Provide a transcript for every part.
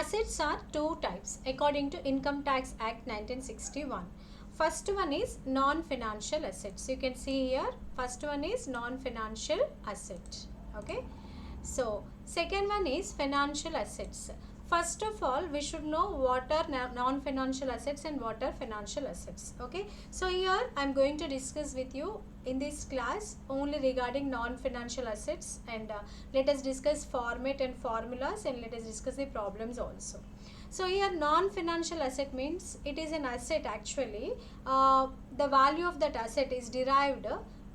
assets are two types according to Income Tax Act 1961. First one is non-financial assets. You can see here, first one is non-financial asset. Okay. So second one is financial assets. First of all, we should know what are non-financial assets and what are financial assets. Okay. So here I am going to discuss with you in this class only regarding non-financial assets, and let us discuss format and formulas, and let us discuss the problems also. So here non-financial asset means it is an asset actually. The value of that asset is derived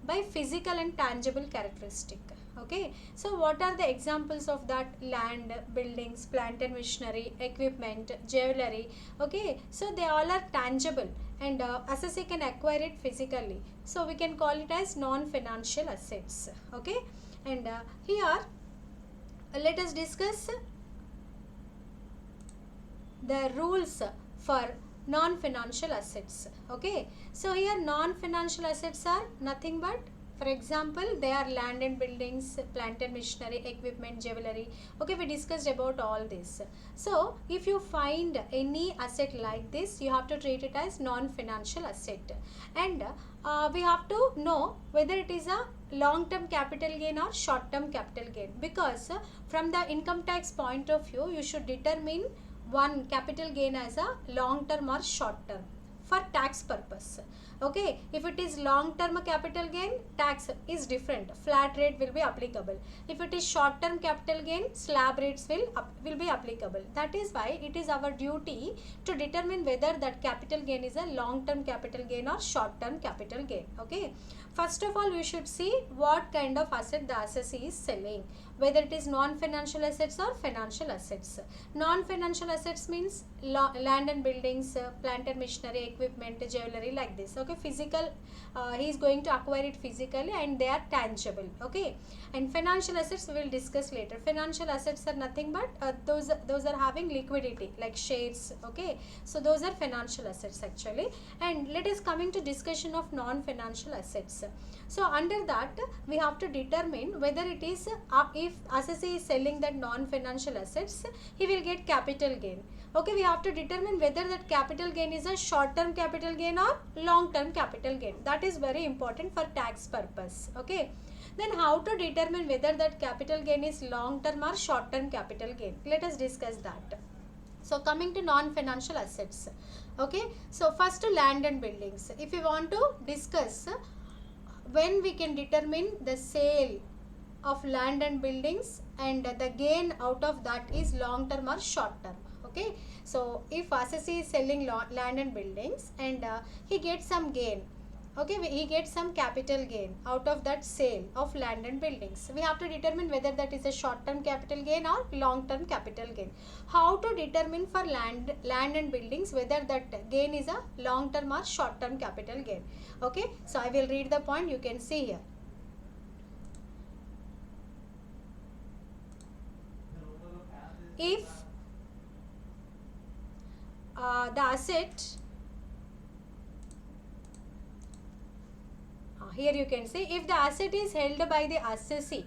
by physical and tangible characteristic. Okay, so what are the examples of that? Land, buildings, plant and machinery, equipment, jewelry. Okay, so they all are tangible, and assessor can acquire it physically, so we can call it as non-financial assets. Okay, and here let us discuss the rules for non-financial assets. Okay, so here non-financial assets are nothing but, for example, they are land and buildings, plant and machinery, equipment, jewelry. Okay, we discussed about all this. So if you find any asset like this, you have to treat it as non-financial asset, and we have to know whether it is a long-term capital gain or short-term capital gain, because from the income tax point of view, you should determine one capital gain as a long term or short term for tax purpose. Okay, if it is long term capital gain, tax is different, flat rate will be applicable. If it is short term capital gain, slab rates will be applicable. That is why it is our duty to determine whether that capital gain is a long term capital gain or short term capital gain. Okay, first of all, we should see what kind of asset the assessee is selling, whether it is non-financial assets or financial assets. Non-financial assets means land and buildings, plant and machinery, equipment, jewelry, like this. Okay, physical, he is going to acquire it physically, and they are tangible. Okay, and financial assets we will discuss later. Financial assets are nothing but those are having liquidity like shares. Okay, so those are financial assets actually. And let us coming to discussion of non-financial assets. So under that, we have to determine whether it is if assessee is selling that non-financial assets, he will get capital gain. Okay, we have to determine whether that capital gain is a short-term capital gain or long-term capital gain. That is very important for tax purpose. Okay, then how to determine whether that capital gain is long-term or short-term capital gain? Let us discuss that. So coming to non-financial assets. Okay, so first to land and buildings. If you want to discuss when we can determine the sale of land and buildings, and the gain out of that is long term or short term. Okay, so if assessee is selling land and buildings, and he gets some gain. Okay, he gets some capital gain out of that sale of land and buildings. We have to determine whether that is a short term capital gain or long term capital gain. How to determine for land and buildings whether that gain is a long term or short term capital gain? Okay, so I will read the point, you can see here. If the asset, here you can see, if the asset is held by the assessee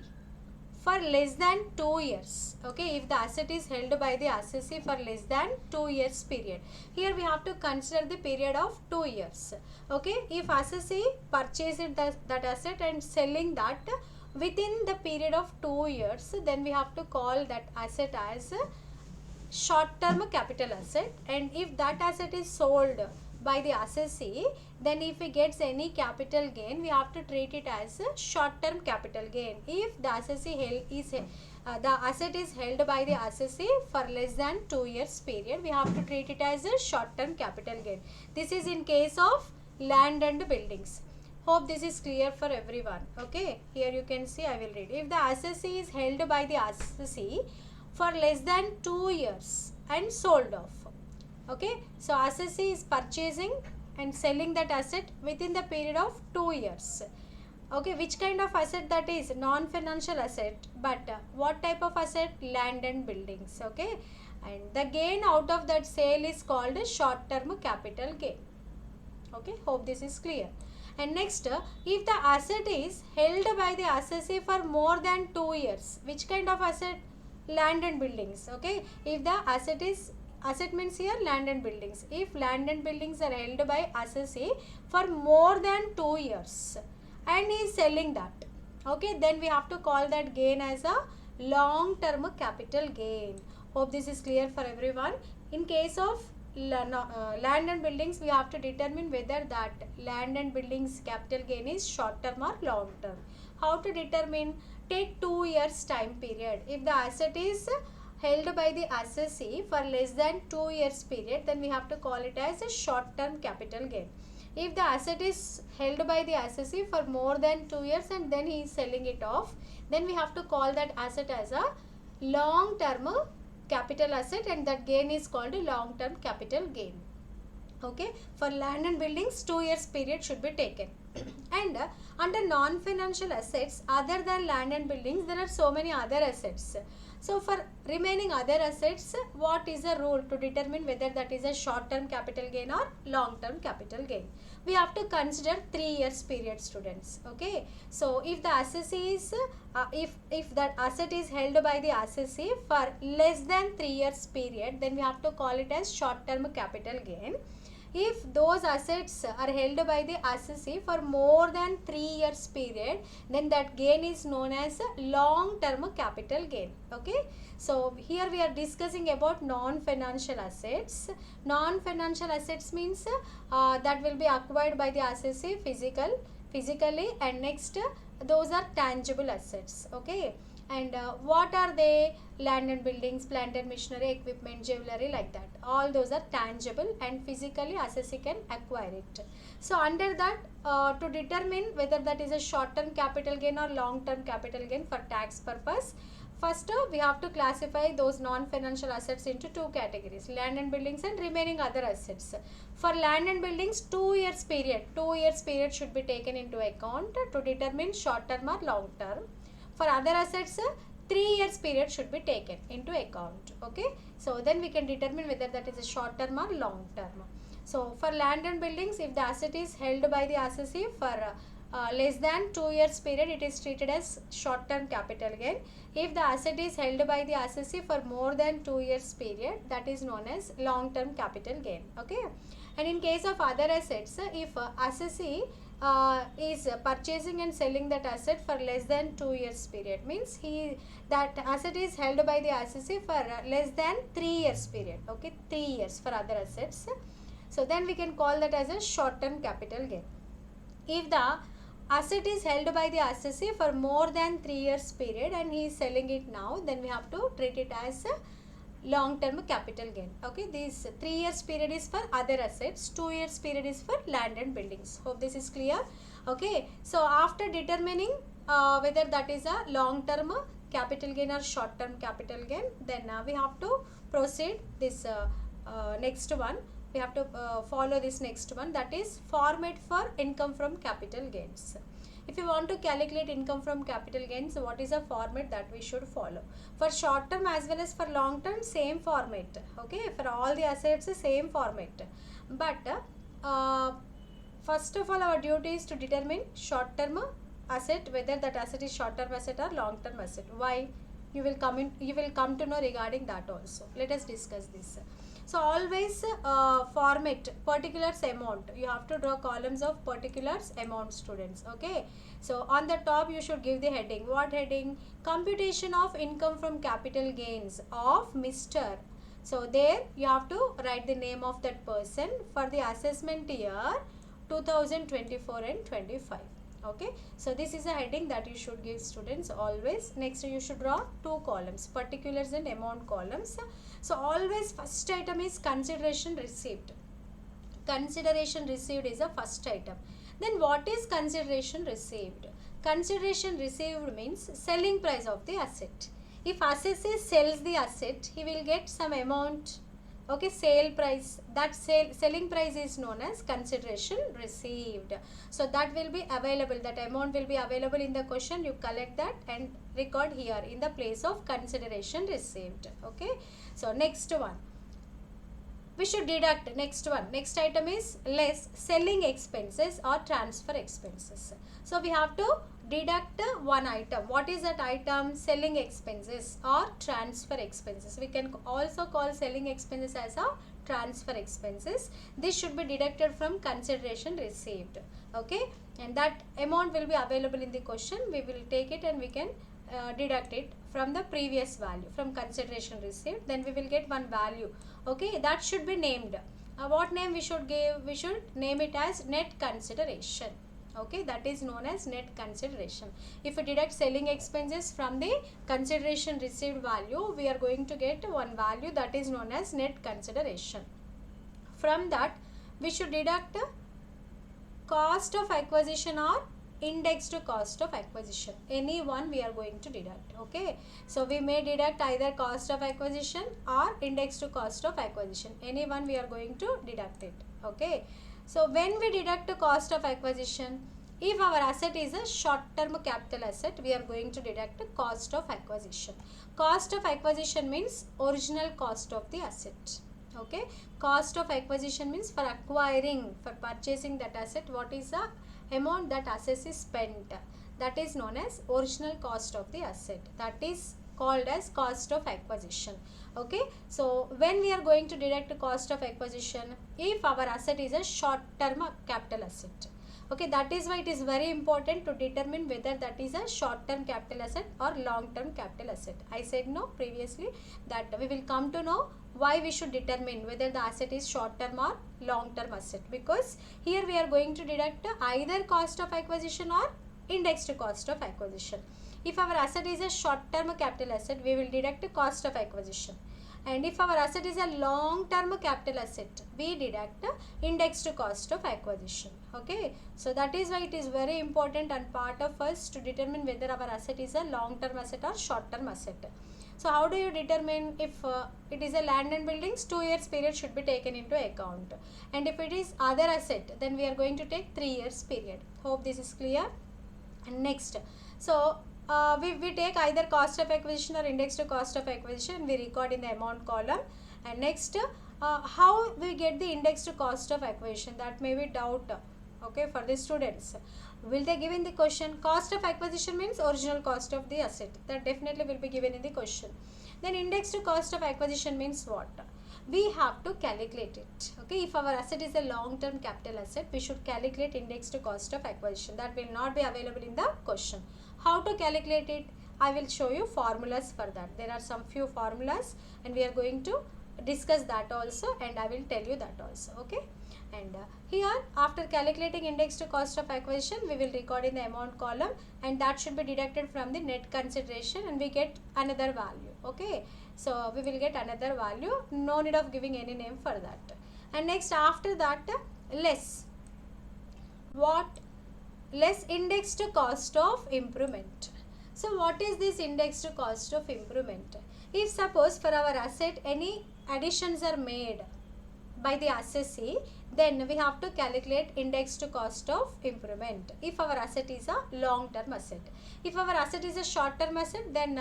for less than 2 years. Okay, if the asset is held by the assessee for less than 2 years period, here we have to consider the period of 2 years. Okay, if assessee purchased that asset and selling that within the period of 2 years, then we have to call that asset as short term capital asset. And if that asset is sold by the assessee, then if he gets any capital gain, we have to treat it as a short term capital gain. If the assessee the asset is held by the assessee for less than 2 years period, we have to treat it as a short term capital gain. This is in case of land and buildings. Hope this is clear for everyone. Okay, here you can see, I will read. If the assessee is held by the assessee for less than 2 years and sold off. Okay, so assessee is purchasing and selling that asset within the period of 2 years. Okay, which kind of asset that is? Non-financial asset, but what type of asset? Land and buildings. Okay, and the gain out of that sale is called a short-term capital gain. Okay, hope this is clear. And next, if the asset is held by the assessee for more than 2 years, which kind of asset? land and buildings. Okay, if the asset means here land and buildings. If land and buildings are held by assessee for more than 2 years and he is selling that, okay, then we have to call that gain as a long term capital gain. Hope this is clear for everyone. In case of land and buildings, we have to determine whether that land and buildings capital gain is short term or long term. How to determine? Take 2 years time period. If the asset is held by the assessee for less than 2 years period, then we have to call it as a short term capital gain. If the asset is held by the assessee for more than 2 years and then he is selling it off, then we have to call that asset as a long term capital asset, and that gain is called a long term capital gain. Okay, for land and buildings 2 years period should be taken. And under non-financial assets other than land and buildings, there are so many other assets. So for remaining other assets, what is the rule to determine whether that is a short term capital gain or long term capital gain? We have to consider 3 years period, students. Okay, so if the assessee is if that asset is held by the assessee for less than 3 years period, then we have to call it as short term capital gain. If those assets are held by the assessee for more than 3 years period, then that gain is known as long term capital gain. Okay, so here we are discussing about non-financial assets. Non-financial assets means that will be acquired by the assessee physically, and next those are tangible assets. Okay, and what are they? Land and buildings, plant and machinery, equipment, jewelry, like that. All those are tangible and physically assessee can acquire it. So under that, to determine whether that is a short term capital gain or long term capital gain for tax purpose, first we have to classify those non-financial assets into 2 categories, land and buildings and remaining other assets. For land and buildings, 2 years period should be taken into account to determine short term or long term. For other assets, 3 years period should be taken into account. Okay, so then we can determine whether that is a short term or long term. So for land and buildings, if the asset is held by the assessee for less than 2 years period, it is treated as short term capital gain. If the asset is held by the assessee for more than 2 years period, that is known as long term capital gain. Okay, and in case of other assets, if assessee is purchasing and selling that asset for less than 2 years period, means that asset is held by the assessee for less than 3 years period. Okay, 3 years for other assets. So then we can call that as a short term capital gain. If the asset is held by the assessee for more than 3 years period and he is selling it now, then we have to treat it as a long term capital gain. Okay, this 3 years period is for other assets, 2 years period is for land and buildings. Hope this is clear. Okay, so after determining whether that is a long term capital gain or short term capital gain, then we have to proceed this next one. We have to follow this next one, that is format for income from capital gains. If you want to calculate income from capital gains, what is a format that we should follow? For short term as well as for long term, same format. Okay, for all the assets, same format. But first of all, our duty is to determine short term asset, whether that asset is short term asset or long term asset. Why? You will come to know regarding that also. Let us discuss this. So always format particulars amount. You have to draw columns of particulars amount, students. Okay, so on the top you should give the heading. What heading? Computation of income from capital gains of Mr. So there you have to write the name of that person for the assessment year 2024 and 25. Okay, so this is a heading that you should give, students, always. Next you should draw 2 columns, particulars and amount columns. So always first item is consideration received. Consideration received is the first item. Then what is consideration received? Consideration received means selling price of the asset. If assessee sells the asset, he will get some amount. Okay, sale price. That selling price is known as consideration received. So that will be available. That amount will be available in the question. You collect that and record here in the place of consideration received. Okay. So next one. we should deduct next one. Next item is less selling expenses or transfer expenses. So we have to deduct one item. What is that item? Selling expenses or transfer expenses. We can also call selling expenses as a transfer expenses. This should be deducted from consideration received. Okay, and that amount will be available in the question. We will take it and we can deduct it from the previous value, from consideration received. Then we will get one value. Okay, that should be named. What name we should give? We should name it as net consideration. Okay, that is known as net consideration. If we deduct selling expenses from the consideration received value, we are going to get one value that is known as net consideration. From that, we should deduct cost of acquisition or indexed cost of acquisition. Any one we are going to deduct. Okay, so we may deduct either cost of acquisition or indexed cost of acquisition. Any one we are going to deduct it. Okay, so when we deduct the cost of acquisition, if our asset is a short term capital asset, we are going to deduct the cost of acquisition. Cost of acquisition means original cost of the asset. Okay, cost of acquisition means for acquiring, for purchasing that asset, what is the amount that asset is spent, that is known as original cost of the asset. That is called as cost of acquisition. Okay, so when we are going to deduct the cost of acquisition, if our asset is a short term capital asset, okay, that is why it is very important to determine whether that is a short term capital asset or long term capital asset. I said no previously that we will come to know why we should determine whether the asset is short term or long term asset, because here we are going to deduct either cost of acquisition or indexed cost of acquisition. If our asset is a short term capital asset, we will deduct cost of acquisition, and if our asset is a long term capital asset, we deduct indexed cost of acquisition. Okay, so that is why it is very important and part of us to determine whether our asset is a long term asset or short term asset. So how do you determine? If it is a land and buildings, 2 years period should be taken into account, and if it is other asset, then we are going to take 3 years period. Hope this is clear. And next, so we take either cost of acquisition or indexed cost of acquisition, we record in the amount column. And next, how we get the indexed cost of acquisition, that may be doubt. Okay, for the students, will they give in the question? Cost of acquisition means original cost of the asset, that definitely will be given in the question. Then indexed cost of acquisition means what? We have to calculate it. Okay, if our asset is a long term capital asset, we should calculate indexed cost of acquisition. That will not be available in the question. How to calculate it? I will show you formulas for that. There are some few formulas and we are going to discuss that also, and I will tell you that also. Okay, and here after calculating indexed cost of acquisition, we will record in the amount column, and that should be deducted from the net consideration, and we get another value. Okay, so we will get another value, no need of giving any name for that. And next, after that, less what? Less indexed cost of improvement. So what is this indexed cost of improvement? If suppose for our asset any additions are made by the assessee, then we have to calculate indexed cost of improvement if our asset is a long term asset. If our asset is a short term asset, then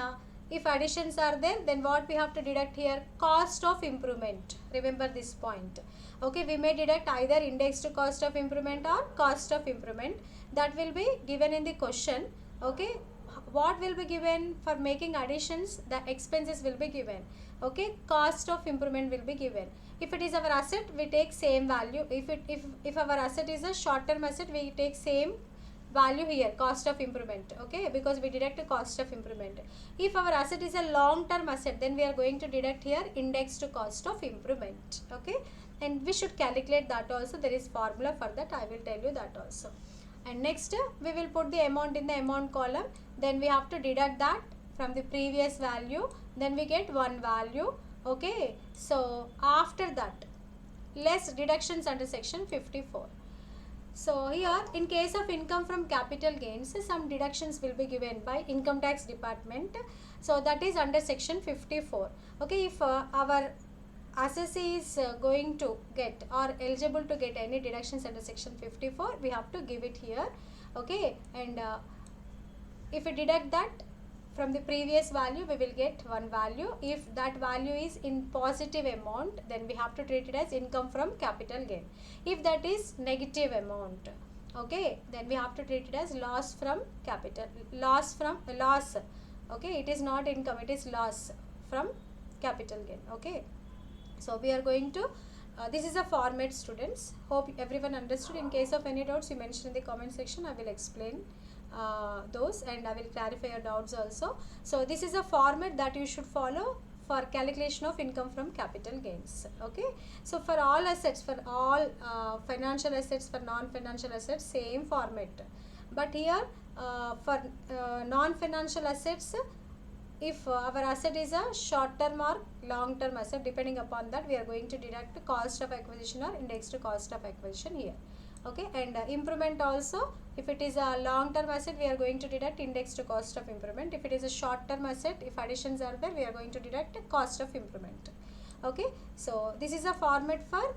if additions are there, then what we have to deduct here? Cost of improvement. Remember this point. Okay, we may deduct either indexed cost of improvement or cost of improvement. That will be given in the question. Okay, what will be given for making additions? The expenses will be given. Okay, cost of improvement will be given. If it is our asset, we take same value. If our asset is a short term asset, we take same value here, cost of improvement. Okay, because we deduct a cost of improvement. If our asset is a long term asset, then we are going to deduct here indexed cost of improvement. Okay, and we should calculate that also. There is formula for that, I will tell you that also. And next, we will put the amount in the amount column, then we have to deduct that from the previous value, then we get one value. Okay, so after that, less deductions under section 54. So here, in case of income from capital gains, some deductions will be given by income tax department. So that is under section 54. Okay, if our assessee is going to get or eligible to get any deductions under section 54, we have to give it here. Okay, and if we deduct that from the previous value we will get one value. If that value is in positive amount, then we have to treat it as income from capital gain. If that is negative amount, okay, then we have to treat it as loss from capital, loss, okay, it is not income, it is loss from capital gain. Okay, so we are going to this is a format, students. Hope everyone understood. In case of any doubts, you mention in the comment section. I will explain those, and I will clarify your doubts also. So this is a format that you should follow for calculation of income from capital gains. Okay, so for all assets, for all financial assets, for non-financial assets, same format. But here for non-financial assets, if our asset is a short term or long term asset, depending upon that we are going to deduct cost of acquisition or indexed cost of acquisition here. Okay, and improvement also, if it is a long term asset, we are going to deduct indexed cost of improvement. If it is a short term asset, if additions are there, we are going to deduct cost of improvement. Okay, so this is a format for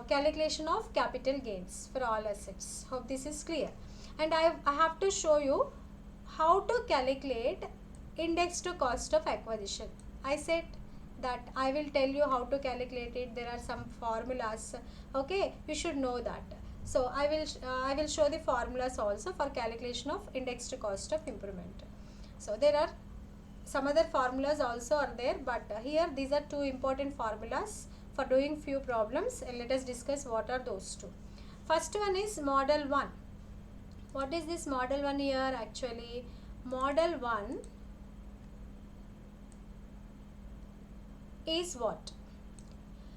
calculation of capital gains for all assets. Hope this is clear. And I have to show you how to calculate indexed cost of acquisition. I said that I will tell you how to calculate it. There are some formulas. Okay, you should know that. So I will show the formulas also for calculation of indexed cost of improvement. So there are some other formulas also are there, but here these are two important formulas for doing few problems, and let us discuss what are those two. First one is model 1. What is this model 1 here? Actually, model 1 is what?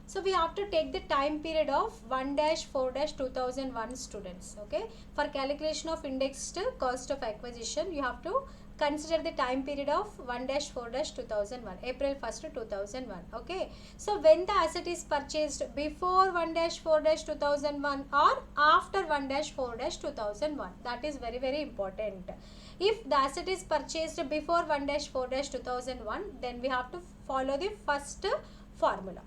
So we have to take the time period of 1-4-2001 students. Okay, for calculation of indexed cost of acquisition, you have to consider the time period of 1-4-2001, April 1st, 2001. Okay, so when the asset is purchased before 1-4-2001 or after 1-4-2001, that is very, very important. If the asset is purchased before 1-4-2001, then we have to follow the first formula.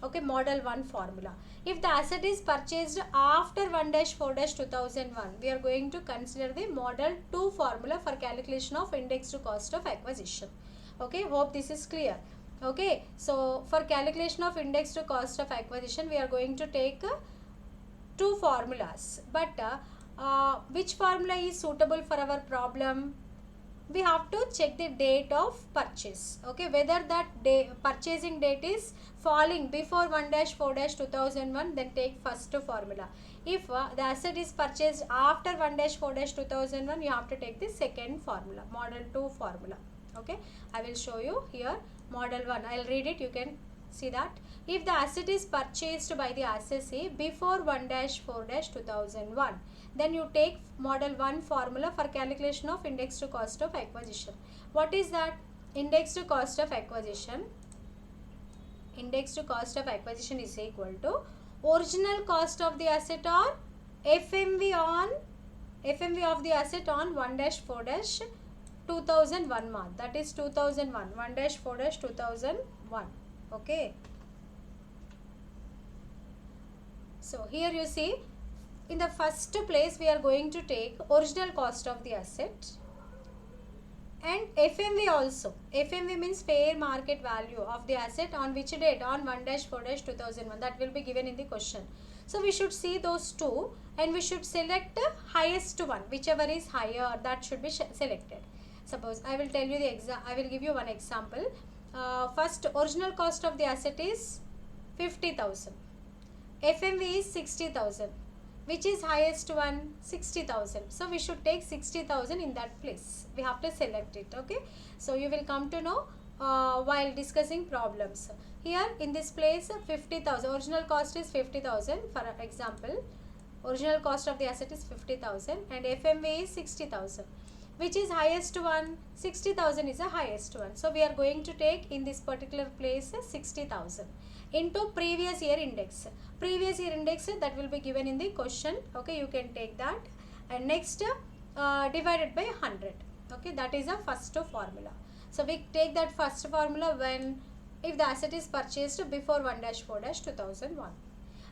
Okay, model 1 formula. If the asset is purchased after 1-4-2001, we are going to consider the model 2 formula for calculation of indexed cost of acquisition. Okay, hope this is clear. Okay, so for calculation of indexed cost of acquisition, we are going to take two formulas, but which formula is suitable for our problem? We have to check the date of purchase. Okay, whether that purchasing date is falling before 1-4-2001, then take first formula. If the asset is purchased after 1-4-2001, you have to take the second formula, model 2 formula. Okay, I will show you here model 1. I will read it, you can see that. If the asset is purchased by the assessee before 1-4-2001, then you take model 1 formula for calculation of indexed cost of acquisition. What is that? Indexed cost of acquisition. Indexed cost of acquisition is equal to original cost of the asset or FMV of the asset on 1-4-2001 month. That is 2001, 1-4-2001. Okay. So here you see, in the first place we are going to take original cost of the asset and FMV also. FMV means fair market value of the asset on which date? On 1-4-2001. That will be given in the question. So we should see those two and we should select the highest one. Whichever is higher, that should be selected. Suppose I will tell you the I will give you one example. First, original cost of the asset is 50,000. FMV is 60,000. Which is highest one? 60,000. So we should take 60,000 in that place. We have to select it. Okay. So you will come to know while discussing problems. Here in this place 50,000. Original cost is 50,000 for example. Original cost of the asset is 50,000 and FMV is 60,000. Which is highest one? 60,000 is the highest one. So we are going to take in this particular place 60,000 into previous year index. Previous year index that will be given in the question. Okay, you can take that. And next divided by 100. Okay, that is the first formula. So we take that first formula when if the asset is purchased before 1-4-2001.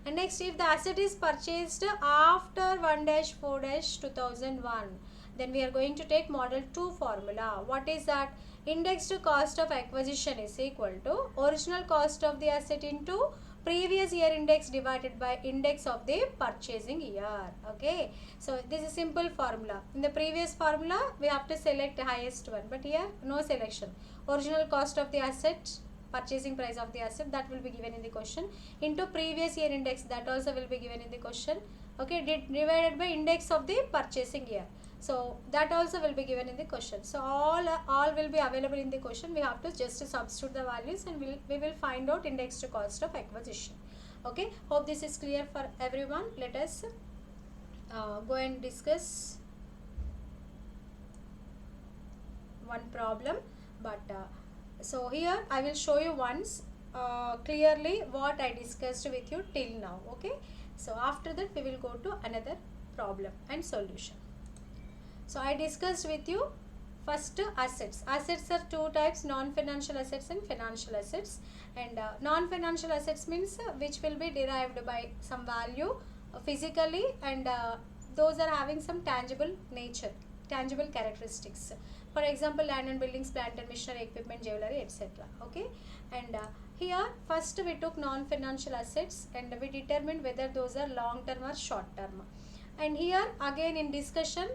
And next, if the asset is purchased after 1-4-2001, then we are going to take model 2 formula. What is that? Indexed cost of acquisition is equal to original cost of the asset into previous year index divided by index of the purchasing year. Okay, so this is simple formula. In the previous formula we have to select the highest one, but here no selection. Original cost of the asset, purchasing price of the asset, that will be given in the question, into previous year index, that also will be given in the question. Okay, divided by index of the purchasing year, so that also will be given in the question. So all will be available in the question. We have to just substitute the values and we will find out index to cost of acquisition. Okay, hope this is clear for everyone. Let us go and discuss one problem. But so here I will show you once clearly what I discussed with you till now. Okay, so after that we will go to another problem and solution. So I discussed with you first assets. Assets are two types, non-financial assets and financial assets. And non-financial assets means which will be derived by some value physically, and those are having some tangible nature, tangible characteristics. For example, land and buildings, plant and machinery, equipment, jewelry, etc. Okay, and here first we took non-financial assets and we determined whether those are long term or short term. And here again in discussion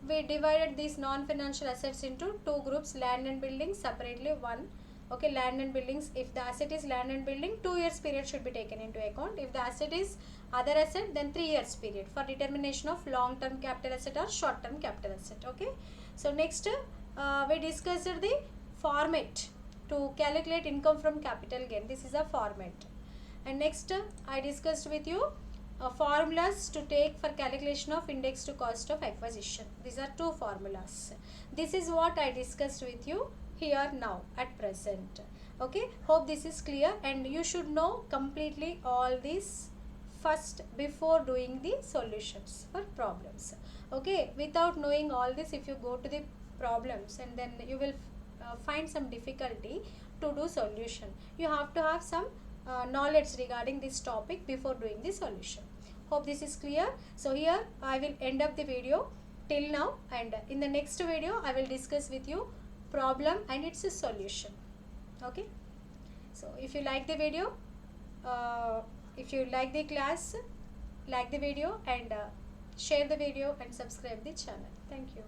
we divided these non-financial assets into two groups, land and buildings separately one. Okay, land and buildings, if the asset is land and building, 2 years period should be taken into account. If the asset is other asset, then 3 years period for determination of long term capital asset or short term capital asset. Okay, so next we discussed the format to calculate income from capital gain. This is a format. And next I discussed with you formulas to take for calculation of index to cost of acquisition. These are two formulas. This is what I discussed with you here now at present. Okay, hope this is clear, and you should know completely all these first before doing the solutions for problems. Okay, without knowing all this, if you go to the problems and then you will find some difficulty to do solution. You have to have some knowledge regarding this topic before doing the solution. Hope this is clear. So here I will end up the video till now, and in the next video I will discuss with you problem and its solution. Okay, so if you like the video, if you like the class, like the video and share the video and subscribe the channel. Thank you.